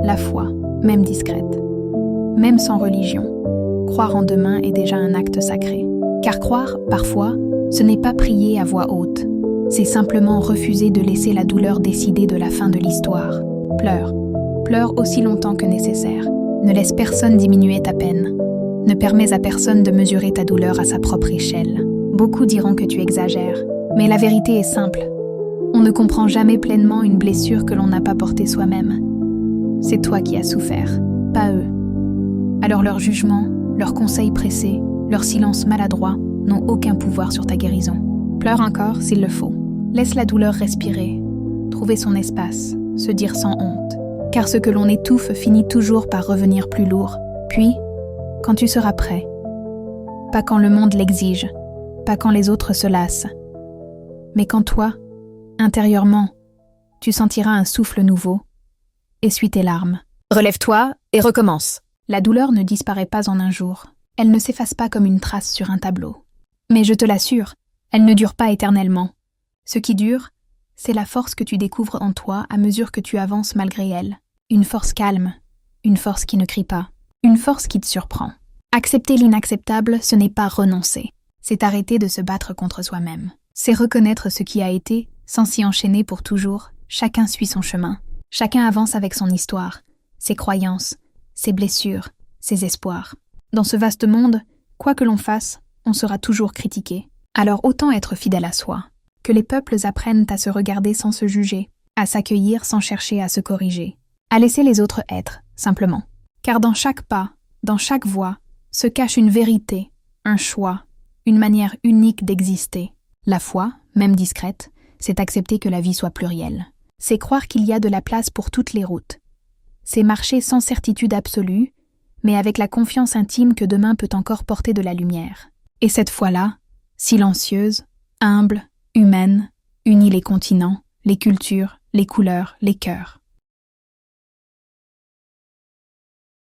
la foi, même discrète. Même sans religion, croire en demain est déjà un acte sacré. Car croire, parfois, ce n'est pas prier à voix haute. C'est simplement refuser de laisser la douleur décider de la fin de l'histoire. Pleure. Pleure aussi longtemps que nécessaire. Ne laisse personne diminuer ta peine. Ne permets à personne de mesurer ta douleur à sa propre échelle. Beaucoup diront que tu exagères, mais la vérité est simple. On ne comprend jamais pleinement une blessure que l'on n'a pas portée soi-même. C'est toi qui as souffert, pas eux. Alors leur jugement, leurs conseils pressés, leur silence maladroit n'ont aucun pouvoir sur ta guérison. Pleure encore s'il le faut. Laisse la douleur respirer, trouver son espace, se dire sans honte. Car ce que l'on étouffe finit toujours par revenir plus lourd. Puis, quand tu seras prêt, pas quand le monde l'exige, pas quand les autres se lassent, mais quand toi, intérieurement, tu sentiras un souffle nouveau, essuie tes larmes. Relève-toi et recommence. La douleur ne disparaît pas en un jour. Elle ne s'efface pas comme une trace sur un tableau. Mais je te l'assure, elle ne dure pas éternellement. Ce qui dure, c'est la force que tu découvres en toi à mesure que tu avances malgré elle. Une force calme, une force qui ne crie pas, une force qui te surprend. Accepter l'inacceptable, ce n'est pas renoncer. C'est arrêter de se battre contre soi-même. C'est reconnaître ce qui a été, sans s'y enchaîner pour toujours. Chacun suit son chemin. Chacun avance avec son histoire, ses croyances, ses blessures, ses espoirs. Dans ce vaste monde, quoi que l'on fasse, on sera toujours critiqué. Alors autant être fidèle à soi. Que les peuples apprennent à se regarder sans se juger, à s'accueillir sans chercher à se corriger, à laisser les autres être, simplement. Car dans chaque pas, dans chaque voie, se cache une vérité, un choix, une manière unique d'exister. La foi, même discrète, c'est accepter que la vie soit plurielle. C'est croire qu'il y a de la place pour toutes les routes. C'est marcher sans certitude absolue, mais avec la confiance intime que demain peut encore porter de la lumière. Et cette foi-là, silencieuse, humble, humaine, unit les continents, les cultures, les couleurs, les cœurs.